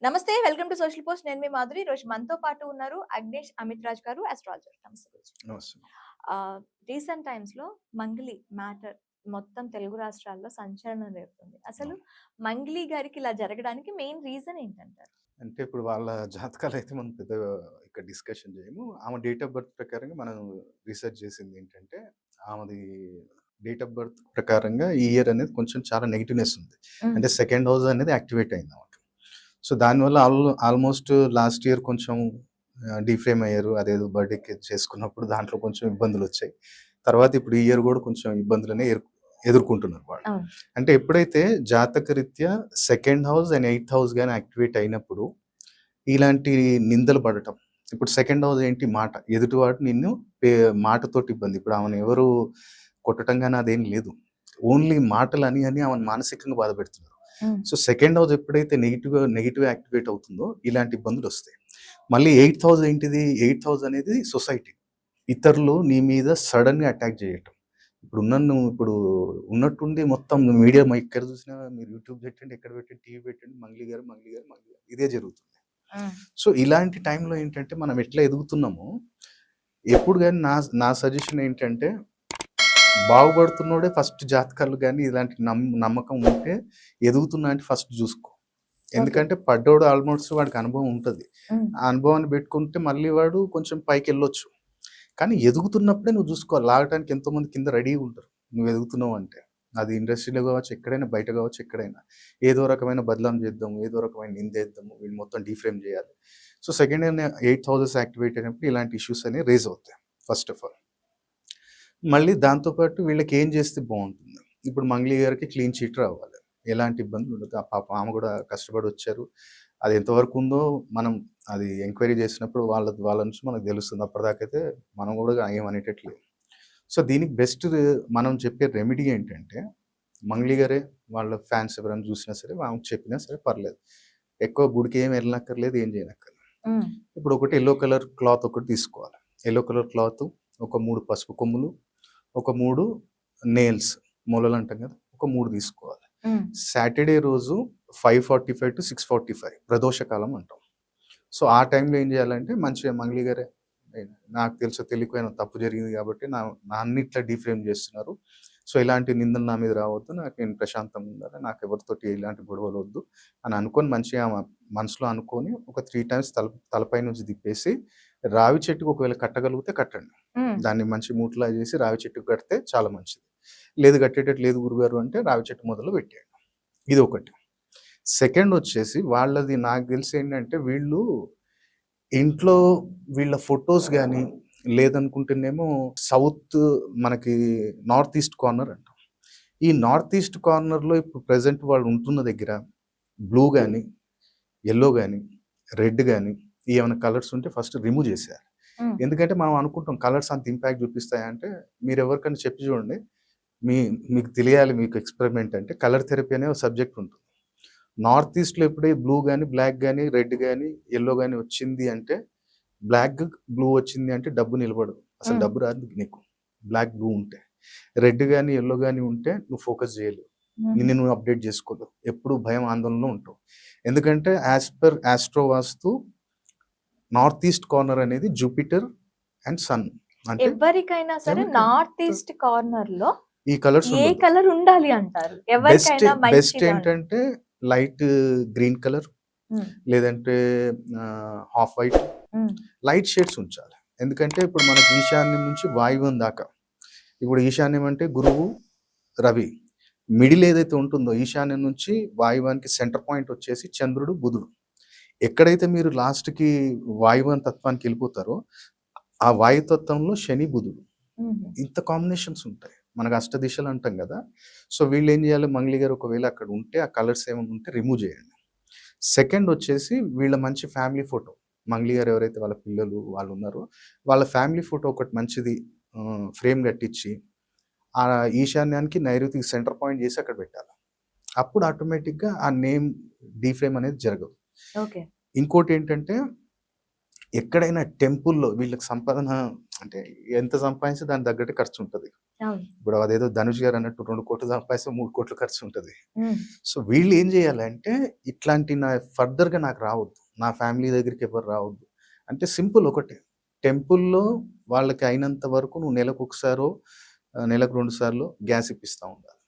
నమస్తే. Welcome to social post. నేను మీ మాధురి. ఈరోజు మనతో పాటు ఉన్నారు అగ్నేష్ అమిత్ రాజ్ గారు, అస్ట్రాలజర్. నమస్తే గురూజీ. నమస్తే. రీసెంట్ టైమ్స్‌లో మంగ్లీ మ్యాటర్ మొత్తం తెలుగు రాష్ట్రాల్లో సంచలనం రేపుతుంది. అసలు అవును. మంగ్లీ గారికి ఇలా జరగడానికి మెయిన్ రీజన్ ఏంటంటారు? అంటే ఇప్పుడు వాళ్ళ జాతకాలయితే మనం పెద్దగా ఇక్కడ డిస్కషన్ చేయము. ఆమె డేట్ ఆఫ్ బర్త్ ప్రకారంగా మనం రీసెర్చ్ చేసిందేంటంటే, ఆమెది డేట్ ఆఫ్ బర్త్ ప్రకారంగా ఈ ఇయర్ అనేది కొంచెం చాలా నెగెటివ్‌నెస్ ఉంది. అంటే సెకండ్ హౌస్ అనేది యాక్టివేట్ అయింది ఆమెకి. సో, దానివల్ల ఆల్మోస్ట్ లాస్ట్ ఇయర్ కొంచెం డీఫ్రేమ్ అయ్యారు. అదేదో బర్త్‌డేకి చేసుకున్నప్పుడు దాంట్లో కొంచెం ఇబ్బందులొచ్చాయి. తర్వాత ఇప్పుడు ఈ ఇయర్ గూడా కొంచెం ఇబ్బందులనే ఎదుర్కొంటున్నారు వాళ్ళు. అవును. అంటే ఎప్పుడైతే జాతకరీత్యా second house and eighth house గాని యాక్టివేట్ అయినప్పుడు, ఇలాంటి నిందలు పడటం. ఇప్పుడు సెకండ్ హౌస్ ఏంటి మాట. ఎదుటివాడు నిన్ను పే మాటతోటి ఇబ్బంది. ఇప్పుడు ఆమెను ఎవరు కొట్టటం గాని అదేం లేదు. ఓన్లీ మాటలని ఆమెను మానసికంగా బాధపెడుతున్నారు. హ్మ్. సో, సెకండ్ హౌస్ ఎప్పుడైతే నెగెటివ్ యాక్టివేట్ అవుతుందో ఇలాంటి ఇబ్బందులొస్తాయి. మళ్ళీ ఎయిత్ హౌస్ ఏంటిది? ఎయిత్ హౌస్ అనేది సొసైటీ. ఇతరులు నీ మీద సడెన్‌గా అటాక్ చేయటం. ఇప్పుడు ఉన్నట్టుండి మొత్తం మీడియా ఎక్కడ చూసినా మీరు యూట్యూబ్ పెట్టండి, ఎక్కడ పెట్టండి, టీవీ పెట్టండి, మంగ్లీ గారు, మంగ్లీ గారు, మంగ్లీ గారు ఇదే జరుగుతుంది. హ్మ్. సో, ఇలాంటి టైంలో ఏంటంటే మనం ఎట్లా ఎదుగుతున్నామో, ఎప్పుడు గాని నా నా సజెషన్ ఏంటంటే, బాగుపడుతున్నోడే ఫస్ట్ జాతకాలు గాని ఇలాంటి నమ్మకం ఉంటే ఎదుగుతున్నా అంటే ఫస్ట్ చూసుకో. ఓకే. ఎందుకంటే పడ్డోడు ఆల్మోస్ట్ వాడికి అనుభవం ఉంటది. హ్మ్. ఆ అనుభవాన్ని పెట్టుకుంటే మళ్ళీ వాడు కొంచెం పైకెళ్ళొచ్చు. కానీ ఎదుగుతున్నప్పుడే నువ్వు చూసుకోవాలి. లాగటానికి ఎంతోమంది కింద రెడీగా ఉంటారు. నువ్వు ఎదుగుతున్నావు అంటే. అది ఇండస్ట్రీలో కావచ్చు, ఎక్కడైనా బయట కావచ్చు, ఎక్కడైనా. ఏదో రకమైన బదనాం చేద్దాము, ఏదో రకమైన నిందేద్దాము, వీళ్ళు మొత్తం డీఫ్రేమ్ చేయాలి. So, second year 8 houses activate అయినప్పుడు ఇలాంటి ఇష్యూస్ అనేవి రైజ్ అవుతాయి ఫస్ట్ ఆఫ్ ఆల్. మళ్ళీ దాంతో పాటు వీళ్ళకి ఏం చేస్తే బావుంటుంది. ఇప్పుడు మంగ్లీ గారికి క్లీన్ చిట్ రావాలి. ఎలాంటి ఇబ్బందులు ఉండదు. పాపం ఆమె కూడా కష్టపడి వచ్చారు. అది ఎంతవరకు ఉందో మనం అది ఎంక్వైరీ చేసినప్పుడు వాళ్ళ నుంచి మనకు తెలుస్తుంది. అప్పటిదాకైతే మనం కూడా ఏమనేటట్లేదు. సో, దీనికి బెస్ట్ మనం చెప్పే రెమెడీ ఏంటంటే, మంగ్లీ గారే వాళ్ళ ఫ్యాన్స్ ఎవరైనా చూసినా సరే, ఆమెకు చెప్పినా సరే పర్లేదు. ఎక్కువ గుడికి ఏమి వెళ్ళనక్కర్లేదు, ఏం చేయనక్కర్లేదు. హ్మ్. ఇప్పుడు ఒకటి యెల్లో కలర్ క్లాత్ ఒకటి తీసుకోవాలి. యెల్లో కలర్ క్లాత్, ఒక 3 పసుపు కొమ్ములు, ఒక 3 నెయిల్స్ మొలలంటాం కదా! ఒక 3 తీసుకోవాలి. హ్మ్. సాటర్‌డే రోజు 5:45-6:45 ప్రదోష కాలం అంటాం. సో, ఆ టైంలో ఏం చేయాలంటే మంచిగా మంగ్లీ గారే నాకు తెలుసో తెలియకో ఏమైనా తప్పు జరిగింది కాబట్టి నన్ను ఇట్లా డీఫ్రేమ్ చేస్తున్నారు. సో, ఇలాంటి నిందలు నా మీద రావద్దు. నేను ప్రశాంతంగా ఉండాలి. నాకు ఎవరితోటి ఎలాంటి గొడవలు వద్దు అని అనుకోని మంచిగా మనసులో అనుకోని ఒక 3 టైమ్స్ తలపై నుంచి తిప్పేసి రావి చెట్టుకి ఒకవేళ కట్టగలిగితే కట్టండి. హ్మ్. దాన్ని మంచి మూటలా చేసి రావి చెట్టుకి కడితే చాలా మంచిది. లేదు కట్టేటట్టు లేదు గురుగారు అంటే రావి చెట్టు మొదలు పెట్టేయండి. ఇదొకటి. సెకండ్ వచ్చేసి వాళ్ళది నాకు తెలిసి ఏంటంటే వీళ్ళు ఇంట్లో వీళ్ళ ఫోటోస్ గాని, లేదనుకుంటేనేమో సౌత్ మనకి నార్త్ ఈస్ట్ కార్నర్ అంటాం. ఈ నార్త్ ఈస్ట్ కార్నర్‌లో ఇప్పుడు ప్రెజెంట్ వాళ్ళు ఉంటున్న దగ్గర బ్లూ గాని, యెల్లో గాని, రెడ్ గాని ఏమైనా కలర్స్ ఉంటే ఫస్ట్ రిమూవ్ చేసేయాలి. హ్మ్. ఎందుకంటే మనం అనుకుంటాం కలర్స్ అంత ఇంపాక్ట్ చూపిస్తాయా అంటే, మీరెవరికైనా చెప్పి చూడండి. మీ మీకు తెలియాలి మీకు ఎక్స్‌పెరిమెంట్ అంటే కలర్ థెరపీ అనే ఒక సబ్జెక్ట్ ఉంటుంది. నార్త్ ఈస్ట్‌లో ఎప్పుడైతే బ్లూ గాని, బ్లాక్ గాని, రెడ్ గాని, యెల్లో గాని వచ్చింది అంటే బ్లాక్, బ్లూ వచ్చింది అంటే డబ్బు నిలబడదు. అసలు హ్మ్. డబ్బు రాదు నీకు. బ్లాక్, బ్లూ ఉంటే. రెడ్ గాని, యెల్లో గాని ఉంటే నువ్వు ఫోకస్ చేయలేవు. హుహు. నిన్ను నువ్వు అప్‌డేట్ చేసుకోలేవు. ఎప్పుడు భయం, ఆందోళనలో ఉంటావు. ఎందుకంటే యాస్ పర్ ఆస్ట్రో వాస్తు నార్త్ ఈస్ట్ కార్నర్ అనేది జూపిటర్ అండ్ సన్. అంటే ఎవ్వరికైనా సరే నార్త్ ఈస్ట్ కార్నర్‌లో ఈ కలర్స్ ఏ ఉండొద్దు. కలర్ ఉండాలి అంటారు? బెస్ట్ ఎవరికైనా బెస్ట్ మంచిగా. ఏంటంటే లైట్ గ్రీన్ కలర్ హ్మ్. లేదంటే హాఫ్ వైట్ హ్మ్. లైట్ షేడ్స్ ఉంచాలి. ఎందుకంటే ఇప్పుడు మనకి ఈశాన్యం నుంచి వాయువ్యం దాకా. ఇప్పుడు ఈశాన్యం అంటే గురువు, రవి. మిడిల్ ఏదైతే ఉంటుందో ఈశాన్యం నుంచి వాయువ్యానికి సెంటర్ పాయింట్ వచ్చేసి చంద్రుడు, బుధుడు. ఎక్కడైతే మీరు లాస్ట్‌కి వాయువ్యం తత్వానికి వెళ్ళిపోతారో, ఆ వాయుతత్వంలో శని, బుధుడు. హుహు. ఇంత కాంబినేషన్స్ ఉంటాయి. మనకు అష్టదిశలు అంటాం గదా! సో, వీళ్ళేం జేయాలి మంగ్లీ గారు ఒకవేళ అక్కడ ఉంటే ఆ కలర్స్ ఏమైనా ఉంటే రిమూవ్ జేయండి. సెకండ్ వచ్చేసి వీళ్ళ మంచి ఫ్యామిలీ ఫోటో. మంగ్లీ గారు ఎవరైతే వాళ్ళ పిల్లలు వాళ్ళున్నారో, వాళ్ళ ఫ్యామిలీ ఫోటో ఒకటి మంచిది ఫ్రేమ్ కట్టించి, ఆ ఈశాన్యానికి, నైరుతికి సెంటర్ పాయింట్ జేసి అక్కడ పెట్టాలి. అప్పుడు ఆటోమేటిక్‌గా ఆ నేమ్ డీఫ్రేమ్ అనేది జరగదు. ఓకే. ఇంకోటేంటంటే ఎక్కడైనా టెంపుల్‌లో వీళ్ళకి సంపాదన అంటే ఎంత సంపాదిస్తే దానికి తగ్గట్టు ఖర్చుంటది. అవును. ఇప్పుడు అదేదో ధనుష్ గారు అన్నట్టు 2,00,00,000 సంపాదిస్తే 3,00,00,000 ఖర్చుంటది. హ్మ్. సో, వీళ్ళు ఏం చేయాలంటే ఇట్లాంటి ఫర్దర్‌గా నాకు రావద్దు. నా ఫ్యామిలీ దగ్గరికి ఎవరు రావద్దు. అంటే సింపుల్ ఒకటే. టెంపుల్‌లో వాళ్ళకి అయినంత వరకు నువ్వు నెలకొకసారో నెలకు 2 సార్లో గ్యాస్ ఇప్పిస్తా ఉండాలి.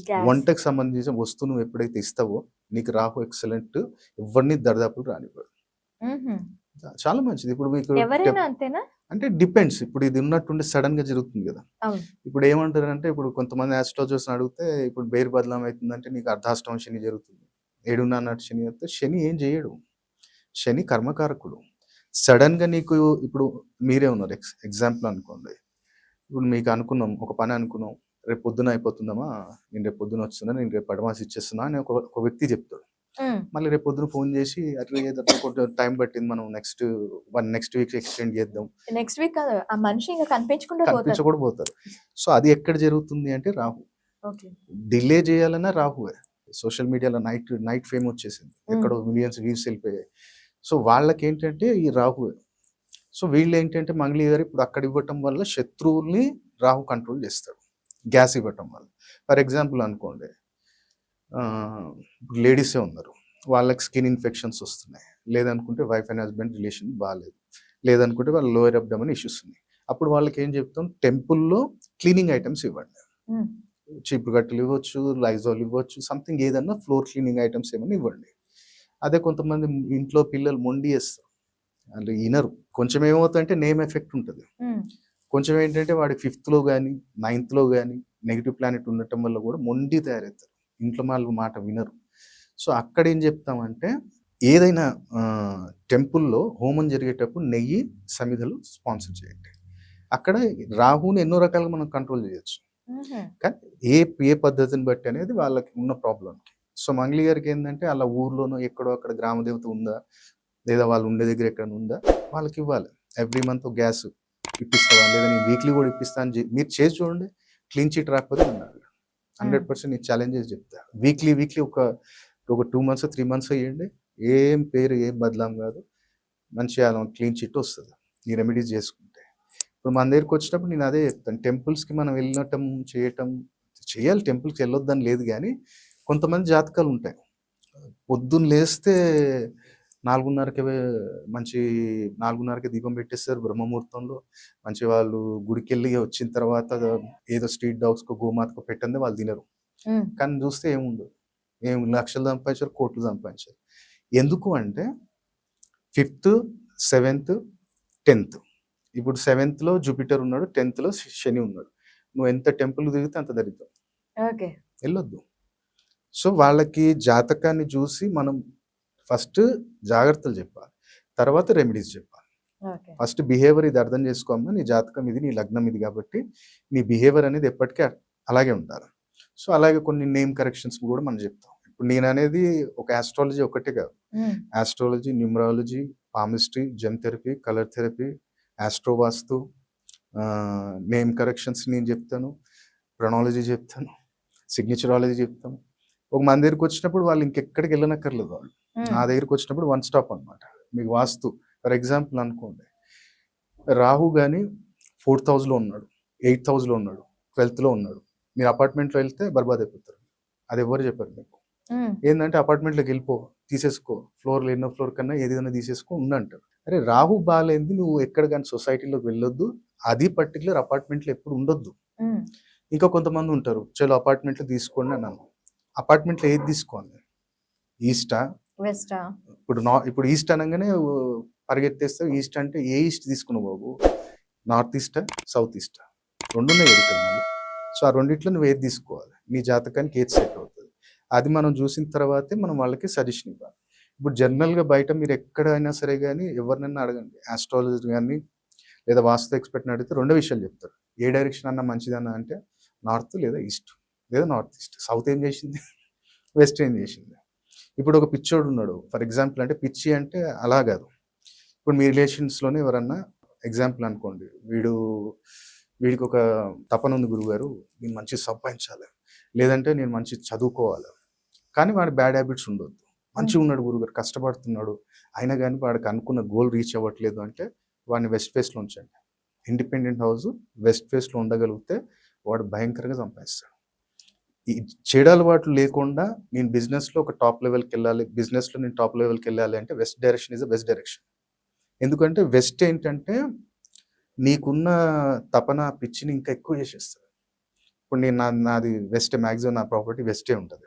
గ్యాస్. వంటకు సంబంధించిన వస్తువు నువ్వు ఎప్పుడైతే ఇస్తావో నీకు రాహు ఎక్సలెంట్ ఎవ్వరిని దరిదాపులకు రానివ్వడు. హుహు. చాలా మంచిది. ఇప్పుడు మీకు ఎవరైనా అంతేనా? అంటే డిపెండ్స్. ఇప్పుడు ఇది ఉన్నట్టుండి సడెన్‌గా జరుగుతుంది గదా! అవును. ఇప్పుడు ఏమంటారంటే ఇప్పుడు కొంతమంది ఆస్ట్రాలజర్స్‌ని అడిగితే ఇప్పుడు బెయిర్ బదలం అయితుందంటే నీకు అర్ధాష్టమ శని జరుగుతుంది. 7.5 నాటి శని అయితే శని ఏం జేయడు. శని కర్మకారకుడు. సడెన్‌గా నీకు ఇప్పుడు మీరే ఉన్నారు ఎగ్జాంపుల్ అనుకోండి. ఇప్పుడు మీకు అనుకున్నాం ఒక పని అనుకున్నాం. రేపు పొద్దున అయిపోతుందమ్మా. నేను రేపు పొద్దున వస్తున్నా. నేను రేపు అడ్వాన్స్ ఇచ్చేస్తున్నా అని ఒక వ్యక్తి చెప్తాడు. హ్మ్. మళ్ళీ రేపు పొద్దున ఫోన్ చేసి అట్లా ఏదట్లా కొంచెం టైం పట్టింది మనం నెక్స్ట్ వీక్ ఎక్స్టెండ్ చేద్దాం. నెక్స్ట్ వీక్ కాదు. ఆ మనిషి ఇంక కనిపించకుండా పోతారు. కనిపించకుండా పోతారు. సో, అది ఎక్కడ జరుగుతుంది అంటే రాహు. ఓకే. డిలే చేయాలన్నా రాహువే. సోషల్ మీడియాలో నైట్ ఫేమ్ వచ్చేసింది. హ్మ్. ఎక్కడో మిలియన్స్ వ్యూస్ వెళ్ళిపోయాయి. సో, వాళ్ళకేంటంటే ఈ రాహువే. సో, వీళ్ళేంటంటే మంగళి గారు ఇప్పుడు అక్కడ ఇవ్వటం వల్ల శత్రువుల్ని రాహు కంట్రోల్ చేస్తాడు. గ్యాస్ ఇవ్వటం వల్ల. ఫర్ ఎగ్జాంపుల్ అనుకోండి. ఇప్పుడు లేడీసే ఉన్నారు. వాళ్ళకి స్కిన్ ఇన్ఫెక్షన్స్ వస్తున్నాయి. లేదనుకుంటే వైఫ్ అండ్ హస్బెండ్ రిలేషన్ బాలేదు. లేదనుకుంటే వాళ్ళ లోయర్ అబ్డమన్ ఇష్యూస్ ఉన్నాయి. అప్పుడు వాళ్ళకేం చెప్తాం టెంపుల్‌లో క్లీనింగ్ ఐటెమ్స్ ఇవ్వండి. హ్మ్. చీపురు కట్టలు ఇవ్వచ్చు, లైజాల్ ఇవ్వచ్చు, సంథింగ్ ఏదన్నా ఫ్లోర్ క్లీనింగ్ ఐటెమ్స్ ఏమన్నా ఇవ్వండి. అదే కొంతమంది ఇంట్లో పిల్లలు మొండి చేస్తారు. అంటే ఇనరు. కొంచెం ఏమవుతుందంటే నేమ్ ఎఫెక్ట్ ఉంటది. హ్మ్. కొంచెం ఏంటంటే వాడికి ఫిఫ్త్‌లో గాని, నైన్త్‌లో గాని నెగెటివ్ ప్లానెట్ ఉండటం వల్ల కూడా మొండి తయారవుతారు. ఇంట్లో వాళ్ళు మాట వినరు. సో, అక్కడేం చెప్తామంటే ఏదైనా టెంపుల్‌లో హోమం జరిగేటప్పుడు నెయ్యి, సమిధలు స్పాన్సర్ చేయండి. అక్కడ రాహుని ఎన్నో రకాలుగా మనం కంట్రోల్ చేయొచ్చు. హుహు. కానీ ఏ ఏ పద్ధతిని బట్టి అనేది వాళ్ళకి ఉన్న ప్రాబ్లమ్‌కి. సో, మంగ్లీ గారికేందంటే అలా ఊర్లోనో ఎక్కడో అక్కడ గ్రామ దేవత ఉందా? లేదా వాళ్ళు ఉండే దగ్గర ఎక్కడైనా ఉందా? వాళ్ళకివ్వాలి. ఎవ్రీ మంత్ గ్యాస్ ఇప్పిస్తావా? లేదా నేను వీక్లీ కూడా ఇప్పిస్తా అని మీరు చేసి చూడండి. క్లీన్ చిట్ రాకపోతే నన్నడగండి. హ్మ్. 100% నేను ఛాలెంజ్ చేసి చెప్తా. వీక్లీ ఒక 2 మంత్స్, 3 మంత్స్ ఇయ్యండి. ఏం పేరు ఏం బదలాం కాదు. మంచిగా క్లీన్ చిట్ వస్తది. ఈ రెమెడీస్ చేసుకుంటే. ఇప్పుడు మన దగ్గరికొచ్చినప్పుడు నేను అదే చెప్తాను. టెంపుల్స్‌కి మనం వెళ్ళటం, చేయటం చేయాలి టెంపుల్‌కి వెళ్ళొద్దని లేదు గానీ, కొంతమంది జాతకాలుంటాయి. పొద్దున్న లేస్తే 4:30కే మంచి 4:30కే దీపం పెట్టేస్తారు బ్రహ్మముహూర్తంలో. మంచి వాళ్ళు గుడికెళ్ళి వచ్చిన తర్వాత ఏదో స్ట్రీట్ డాగ్స్‌కో, గోమాతకో పెట్టందే వాళ్ళు తినరు. హ్మ్. కానీ చూస్తే ఏముండదు. ఏం లక్షలు సంపాదించారు, కోట్లు సంపాదించారు. ఎందుకు అంటే 5థ్, 7థ్, 10థ్. ఇప్పుడు 7థ్‌లో జూపిటర్ ఉన్నాడు. 10థ్‌లో శని ఉన్నాడు. నువ్వు ఎంత టెంపుల్ తిరిగితే అంత దరిద్రం. ఓకే. ఎళ్ళొద్దు. సో, వాళ్ళకి జాతకాన్ని జూసి మనం ఫస్ట్ జాగ్రత్తలు జెప్పాలి. తర్వాత రెమెడీస్ జెప్పాలి. ఓకే. ఫస్ట్ బిహేవియర్ ఇది అర్థం జేసుకోమ్మా. నీ జాతకం ఇది, నీ లగ్నం ఇది గాబట్టి, నీ బిహేవియర్ అనేది ఎప్పటికీ అలాగే ఉండాలి. సో, అలాగే కొన్ని నేమ్ కరెక్షన్స్ గూడా మనం జెప్తాం. ఇప్పుడు నేననేది ఒక యాస్ట్రాలజీ ఒక్కటే గాదు. హ్మ్. Astrology, numerology, palmistry, gem therapy, colour therapy, ఆస్ట్రోవాస్తు, నేమ్ కరెక్షన్స్ నేను జెప్తాను. ప్రొనాలజీ జెప్తాను. సిగ్నేచరాలజీ జెప్తాను. ఒక మన దగ్గరికొచ్చినప్పుడు వాళ్ళు ఇంకెక్కడికి ఎళ్ళనక్కర్లేదు వాళ్ళు. హ్మ్. నా దగ్గరికొచ్చినప్పుడు వన్ స్టాప్ అనమాట. మీకు వాస్తు ఫర్ ఎగ్జాంపుల్ అనుకోండి. రాహు గాని 4థ్ హౌస్‌లో ఉన్నాడు. 8థ్ హౌస్‌లో ఉన్నాడు. 12థ్‌లో ఉన్నాడు. మీరు అపార్ట్మెంట్‌లో ఎళ్తే బర్బాద్ అయిపోతారు. అది ఎవ్వరు చెప్పరు మీకు. హ్మ్. ఏందంటే అపార్ట్మెంట్‌లోకెళ్ళిపో, తీసేసుకో. ఫ్లోర్‌లో ఎన్నో ఫ్లోర్ కన్నా ఏదైనా తీసేసుకో ఉండంటారు. అరే రాహు బాలేనిది నువ్వు ఎక్కడ గాని సొసైటీలోకి వెళ్ళొద్దు. అది పర్టిక్యులర్ అపార్ట్మెంట్‌లో ఎప్పుడు ఉండొద్దు. హ్మ్. ఇంకా కొంతమంది ఉంటారు. చలో అపార్ట్మెంట్‌లో తీసుకోండి అన్నాను. అపార్ట్మెంట్‌లో ఏది తీసుకోవాలి? ఈస్టా? వెస్టా? ఇప్పుడు ఈస్ట్ అనంగానే పరిగెత్తేస్తావు. ఈస్ట్ అంటే ఏ ఈస్ట్ తీసుకున్నావు బాబు? నార్త్ ఈస్టా? సౌత్ ఈస్టా? 2 ఉన్నాయి కదా ఇక్కడ మళ్ళీ. సో, ఆ రెండిట్లో నువ్వు ఏది తీసుకోవాలి? నీ జాతకానికి ఏది సెట్ అవుతది? అది మనం చూసిన తర్వాతే మనం వాళ్ళకి సజెషన్ ఇవ్వాలి. ఇప్పుడు జనరల్‌గా బయట మీరు ఎక్కడైనా సరే గాని ఎవరినైనా అడగండి. ఆస్ట్రాలజర్ గాని లేదా వాస్తు ఎక్స్‌పర్ట్‌ని అడిగితే రెండే విషయాలు చెప్తారు. ఏ డైరెక్షన్ అన్నా మంచిదన్నా అంటే నార్త్ లేదా ఈస్ట్ లేదా నార్త్ ఈస్ట్. సౌత్ ఏం చేసింది? వెస్ట్ ఏం చేసింది? ఇప్పుడు ఒక పిచ్చోడున్నాడు. ఫర్ ఎగ్జాంపుల్ అంటే పిచ్చి అంటే అలా గాదు. ఇప్పుడు మీ రిలేషన్స్‌లోనే ఎవరన్నా ఎగ్జాంపుల్ అనుకోండి. వీడికొక తపనుంది గురువుగారు. నేను మంచిగా సంపాదించాలి. లేదంటే నేను మంచిగా చదువుకోవాలి. కానీ వాడి బ్యాడ్ హ్యాబిట్స్ ఉండొద్దు. మంచిగా ఉన్నాడు గురుగారు, కష్టపడుతున్నాడు, అయినా కానీ వాడికి అనుకున్న గోల్ రీచ్ అవ్వట్లేదు అంటే వాడిని వెస్ట్ ఫేస్లో ఉంచండి. ఇండిపెండెంట్ హౌస్ వెస్ట్ ఫేస్లో ఉండగలిగితే వాడు భయంకరంగా సంపాదిస్తాడు. ఈ చెడు అలవాట్లు లేకుండా నేను బిజినెస్లో ఒక టాప్ లెవెల్కి వెళ్ళాలి, బిజినెస్లో నేను టాప్ లెవెల్కి వెళ్ళాలి అంటే west direction is the best direction. ఎందుకంటే వెస్ట్ ఏంటంటే నీకున్న తపన పిచ్చిని ఇంకా ఎక్కువ చేసేస్తుంది. ఇప్పుడు నేను నాది వెస్టే, మ్యాక్సిమం నా ప్రాపర్టీ వెస్టే ఉంటుంది.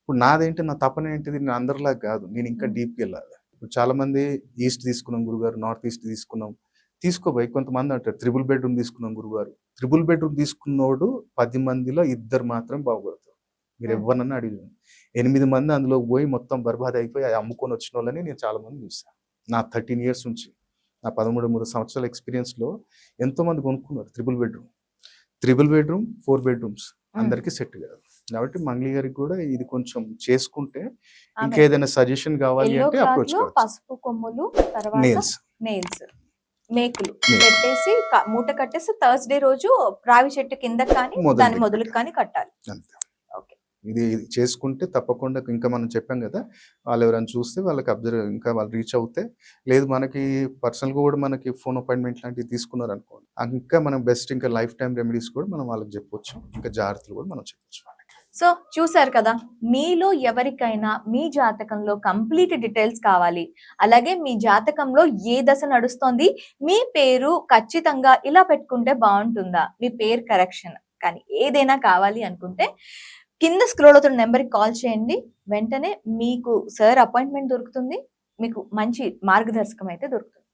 ఇప్పుడు నాదేంటి, నా తపన ఏంటిది, నేను అందరిలాగా కాదు, నేను ఇంకా డీప్కి వెళ్ళాలి. ఇప్పుడు చాలామంది ఈస్ట్ తీసుకున్నాం గురుగారు, నార్త్ ఈస్ట్ తీసుకున్నాం, తీసుకోబోయి కొంతమంది అంటారు 3 బెడ్రూమ్ తీసుకున్నాం గురుగారు. 3 బెడ్రూమ్ తీసుకున్నోడు 10 మందిలో 2 మాత్రం బాగుపడతారు. మీరు ఎవరినన్నా అడిగి 8 మంది అందులో పోయి మొత్తం బర్బాద్ అయిపోయి అది అమ్ముకొని వచ్చిన వాళ్ళని నేను చాలామంది చూసాను. నా 13 ఇయర్స్ నుంచి, నా 13 సంవత్సరాల ఎక్స్పీరియన్స్లో ఎంతోమంది కొనుక్కున్నారు 3 బెడ్రూమ్. 3 బెడ్రూమ్ 4 బెడ్రూమ్స్ అందరికీ సెట్ కాదు. కాబట్టి మంగ్లీ గారికి కూడా ఇది కొంచెం చేసుకుంటే ఇంకేదైనా సజెషన్ కావాలి అంటే అప్రోచ్ కావచ్చు. పసుపు కొమ్ములు, తర్వాత నెయిల్స్ నెయిల్స్, మేకులు పెట్టేసి మూట కట్టేసి థర్స్డే రోజు రావి చెట్టు కింద కానీ దాని మొదలుకు కానీ కట్టాలి. అంతే. ఇది చేసుకుంటే తప్పకుండా, ఇంకా మనం చెప్పాం కదా, వాళ్ళు ఎవరైనా చూస్తే వాళ్ళకి అబ్జర్వ్, ఇంకా వాళ్ళు రీచ్ అవుతే, లేదు మనకి పర్సనల్గా కూడా మనకి ఫోన్ అపాయింట్మెంట్ లాంటివి తీసుకున్నారు అనుకోండి, ఇంకా మనం బెస్ట్ ఇంకా లైఫ్ టైం రెమెడీస్ కూడా మనం వాళ్ళకి చెప్పొచ్చు, ఇంకా జాగ్రత్తలు కూడా మనం చెప్పొచ్చు. సో చూసారు కదా, మీలో ఎవరికైనా మీ జాతకంలో కంప్లీట్ డీటెయిల్స్ కావాలి, అలాగే మీ జాతకంలో ఏ దశ నడుస్తోంది, మీ పేరు ఖచ్చితంగా ఇలా పెట్టుకుంటే బాగుంటుందా, మీ పేరు కరెక్షన్ కానీ ఏదైనా కావాలి అనుకుంటే కింద స్క్రోల్ అవుతున్న నెంబర్కి కాల్ చేయండి. వెంటనే మీకు సార్ అపాయింట్మెంట్ దొరుకుతుంది, మీకు మంచి మార్గదర్శకం అయితే దొరుకుతుంది.